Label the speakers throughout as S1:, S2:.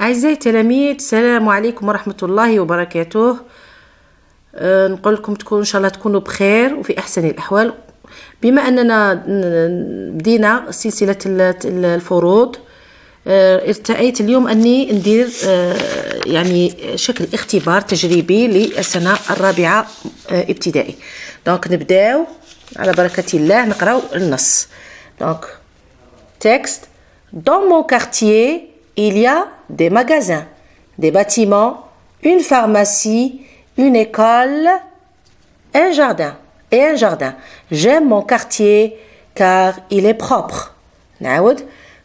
S1: أعزائي التلاميذ، السلام عليكم ورحمة الله وبركاته. نقول لكم إن شاء الله تكونوا بخير وفي أحسن الأحوال. بما أننا بدينا سلسلة الفروض، ارتأيت اليوم أني ندير يعني شكل اختبار تجريبي للسنة الرابعة ابتدائي. دونك نبداو على بركة الله نقراو النص. دونك texte. Dans mon quartier, il y a des magasins, des bâtiments, une pharmacie, une école, un jardin et un jardin. J'aime mon quartier car il est propre. نعاود.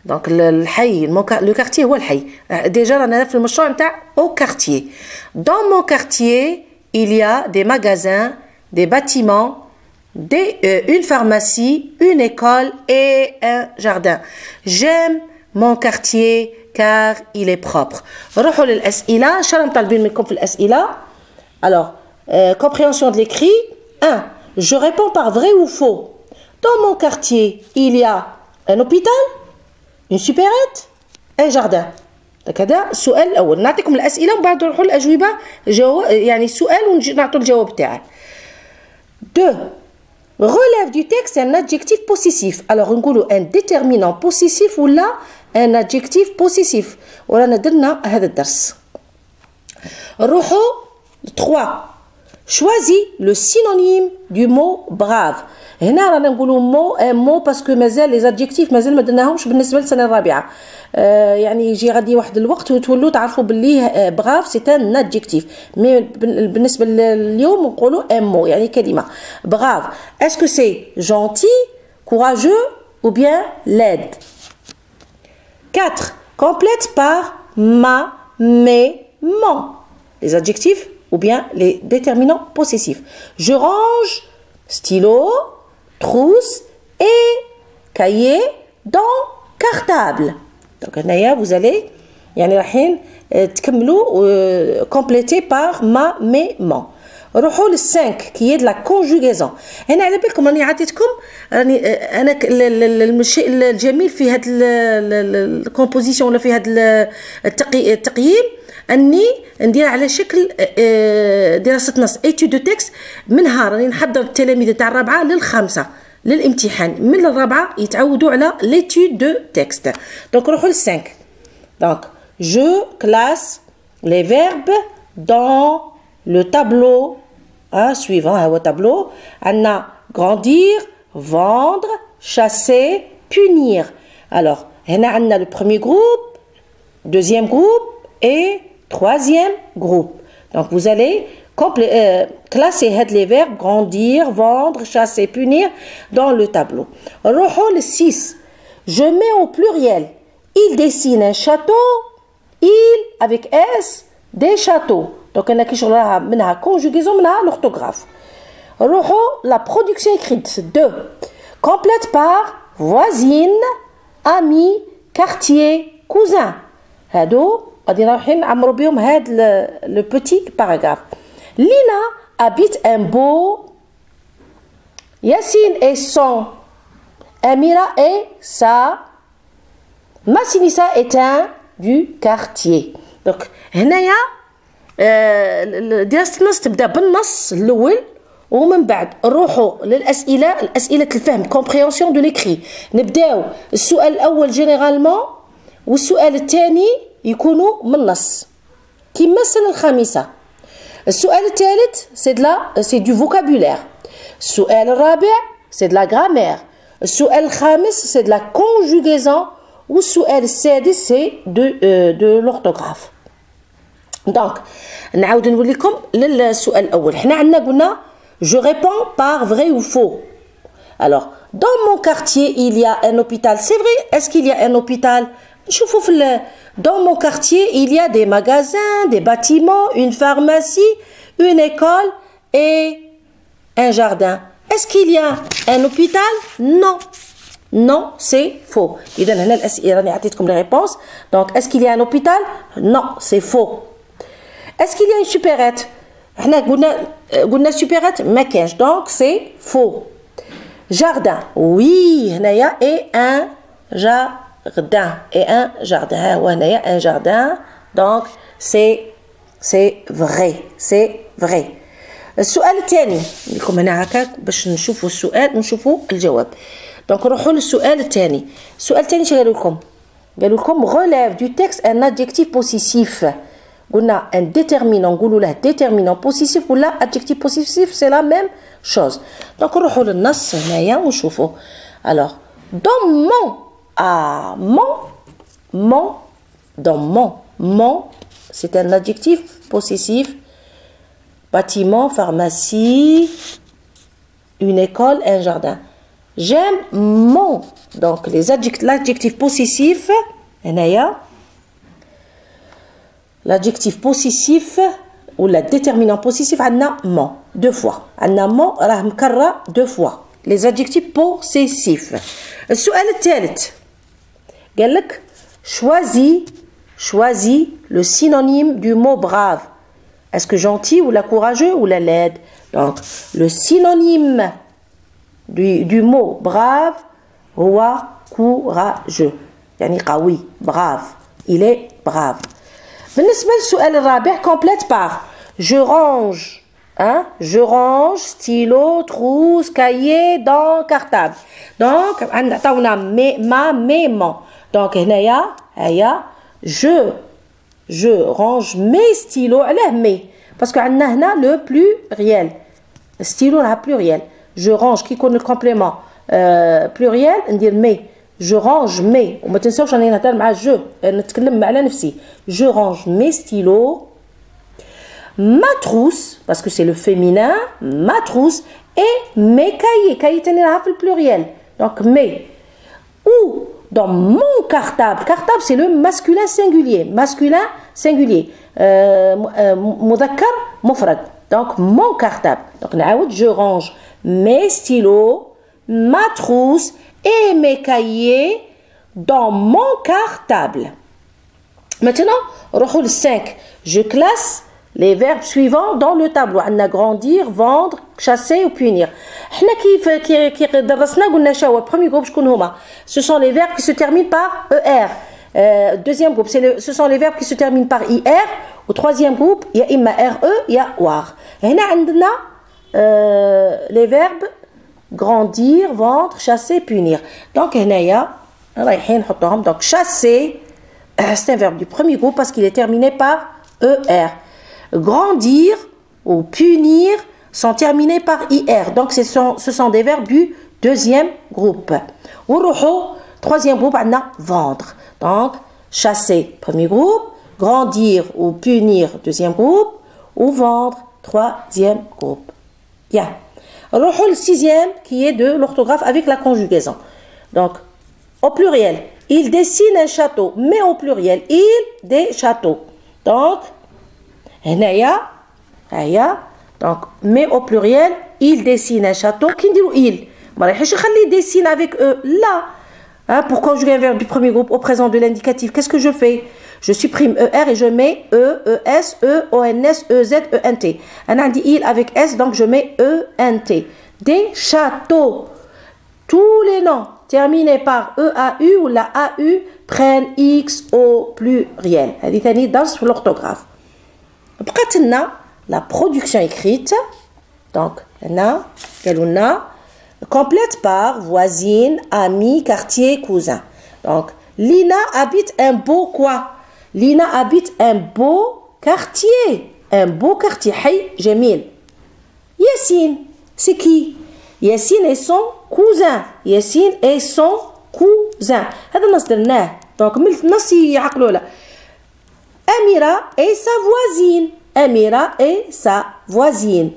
S1: Donc le quartier هو الحي. Déjà رانا في المشروع نتاع au quartier. Dans mon quartier, il y a des magasins, des bâtiments, une pharmacie, une école et un jardin. J'aime mon quartier car il est propre. روحوا للأسئلة. شنو مطالبين منكم في الأسئلة؟ Alors, compréhension de l'écrit. 1. Je réponds par vrai ou faux. Dans mon quartier, il y a un hôpital, une supérette, un jardin. هذا السؤال الأول. نعطيكم الأسئلة ومن بعد نروحوا للأجوبة. يعني السؤال ونعطوا الجواب تاعه. 2. Relève du texte un adjectif possessif. Alors نقولوا un déterminant possessif ولا un adjectif possessif. ورانا درنا هذا الدرس. نروحوا 3. Choisis le synonyme du mot brave. هنا رانا نقولوا mot parce que مازال les adjectifs مازال ما درناهمش بالنسبة للسنة الرابعة. يعني يجي غادي واحد الوقت وتولوا تعرفوا باللي brave c'est un adjectif. mais بالنسبة لليوم نقولوا un mot يعني كلمة. brave. Est-ce que c'est gentil, courageux ou bien laide? 4. Complète par ma, mais, mon. Les adjectifs ou bien les déterminants possessifs. Je range stylo, trousse et cahier dans cartable. Donc هنايا vous allez يعني رايحين تكملوا compléter par ma, mais, mon. روحوا لل5 qui est de la conjugaison. هنا على بالكم راني عطيتكم انا الشيء الجميل في هذا الكومبوزيسيون ولا في هذا التقييم اني ندير على شكل دراسه نص ايتود دو تكست. منها راني نحضر التلاميذ تاع الرابعه للخامسه للامتحان، من الرابعه يتعودوا على ليتود دو تكست. دونك روحوا ل5. دونك جو كلاس لي فيرب dans le tableau suivant. هو tableau عندنا grandir, vendre, chasser, punir. Alors هنا عندنا le premier groupe, deuxième groupe et troisième groupe. Donc vous allez classer les verbes grandir, vendre, chasser, punir dans le tableau. روحوا le 6. Je mets au pluriel. Il dessine un château, il avec S des châteaux. Donc انا كي شغلها منها conjugaison منها l'orthographe. روحوا la production écrite. 2. Complète par voisine, ami, quartier, cousin. هادو غادي رايحين نعمروا بهم هاد le petit paragraphe. Lina habite un beau. Yassine est son. Amira est sa. Massinissa est un du quartier. Donc هنايا دراسة النص تبدا بالنص الاول ومن بعد نروحوا للاسئله، الاسئله الفهم كومبريهنسيون دو ليكري. نبداو السؤال الاول جينيرالمون والسؤال الثاني يكونوا من النص كيما السنه الخامسه. السؤال الثالث سي دو فوكابولير. السؤال الرابع سي دو لا غرامير. السؤال الخامس سي دو لا كونجوغيزون والسؤال السادس سي دو لورتوغراف. دونك نعاود نقول لكم للسؤال الاول. حنا عندنا قلنا je réponds par vrai ou faux. Alors dans mon quartier il y a un hôpital. C'est vrai. Est-ce qu'il y a un hôpital? نشوفوا في dans mon quartier il y a des magasins, des bâtiments, une pharmacie, une école et un jardin. Est-ce qu'il y a un hôpital? Non. Non, c'est faux. إذا هنا الأسئلة راني عطيتكم les réponses. Donc est-ce qu'il y a un hôpital? Non, c'est faux. Est-ce qu'il y a une supérette? احنا قلنا supérette ما كاينش. Donc c'est faux. Jardin. Oui, هنايا et un jardin. Et un jardin. ها هو هنايا un jardin Donc c'est vrai, c'est vrai. السؤال الثاني لكم هنا هكاك باش نشوفوا السؤال ونشوفوا الجواب. دونك نروحوا للسؤال الثاني. السؤال الثاني اش قالوا لكم؟ قالوا لكم relève du texte un adjectif possessif. قلنا un déterminant نقولوا له déterminant possessif ولا adjectif possessif c'est la même chose. دونك نروحوا للنص هنايا ونشوفوا. Alors dans mon c'est un adjectif possessif. Bâtiment, pharmacie, une école, un jardin. J'aime mon. Donc l'adjectif possessif, l'adjectif possessif ou la déterminant possessif, on a mon deux fois. On a mon راه مكرر deux fois. Les adjectifs possessifs. السؤال الثالث قال لك choisis le synonyme du mot brave. Est-ce que gentil ou la courageux ou la laide? Donc le synonyme du mot brave هو courageux. يعني قوي brave. Il est brave. بالنسبة للسؤال الرابع complète par je range. Hein? Je range stylo, trousse, cahier dans cartable. Donc عطاونا mon. Donc هنايا je range mes stylos علاه مي باسكو عندنا هنا لو pluriel stylo راه pluriel. je range كي يكون الكومبليمون pluriel ندير مي je range مي وما تنساوش راني نهضر مع جو نتكلم على نفسي. je range mes stylos, ma trousse parce que c'est le féminin, ma trousse et mes cahiers تاني راها في pluriel donc mes ou dans mon cartable c'est le masculin singulier مذكر مفرد donc mon cartable. Donc نعاود je range mes stylos, ma trousse et mes cahiers dans mon cartable. Maintenant نروحوا ل 5. Je classe les verbes suivants dans le tableau. عندنا grandir, vendre, chasser ou punir. حنا كي درسنا قلنا شاو premier groupe شكون هما. Ce sont les verbes qui se terminent par er. Deuxième groupe ce sont les verbes qui se terminent par ir. Au troisième groupe il y a imma re il y a war. هنا عندنا les verbes grandir, vendre, chasser, punir. Donc هنايا رايحين نحطوهم. Donc chasser c'est un verbe du premier groupe parce qu'il est terminé par er. Grandir ou punir sont terminés par ir. Donc ce sont des verbes du deuxième groupe. Troisième groupe, on a vendre. Donc chasser, premier groupe. Grandir ou punir, deuxième groupe. Ou vendre, troisième groupe. Bien. Le sixième qui est de l'orthographe avec la conjugaison. Donc au pluriel, il dessine un château. Mais au pluriel, il des châteaux. Donc هنايا donc mais au pluriel il dessine un château كي نديرو il ما رايحش نخلي dessine avec eux là. Hein, pour conjuguer un verbe du premier groupe au présent de l'indicatif qu'est-ce que je fais? Je supprime er et je mets es, ons, ez, ent. انا عندي il avec s donc je mets ent. Des châteaux, tous les noms terminés par eau ou la au prennent x au pluriel. هذه ثاني درس في l'orthographe. بقات لنا la production écrite. Donc هنا قالوا لنا complète par voisine, ami, quartier, cousin. Donc Lina habite un beau quoi? Lina habite un beau quartier. Un beau quartier. حي جميل. Yassine c'est qui? Yassine est son cousin. Yassine est son cousin. هذا النص درناه. Donc ملت النص يعقلوا له. Amira est sa voisine. Amira est sa voisine.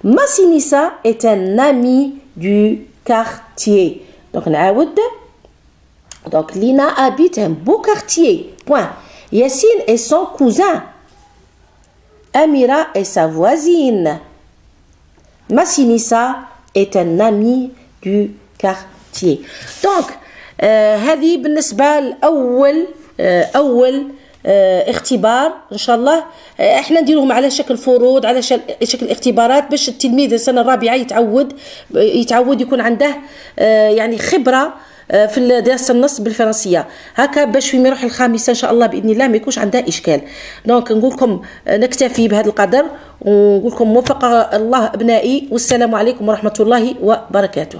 S1: Massinissa est un ami du quartier. Donc, donc Lina habite un beau quartier. Point. Yassine est son cousin. Amira est sa voisine. Massinissa est un ami du quartier. Donc, هذه بالنسبة لأول اختبار ان شاء الله. احنا نديروهم على شكل فروض على شكل اختبارات باش التلميذ السنه الرابعه يتعود يكون عنده يعني خبره في دراسه النص بالفرنسيه هكا، باش فيما يروح الخامسه ان شاء الله باذن الله ما يكونش عندها اشكال. دونك نقول لكم نكتفي بهذا القدر، ونقول لكم موفق الله ابنائي، والسلام عليكم ورحمه الله وبركاته.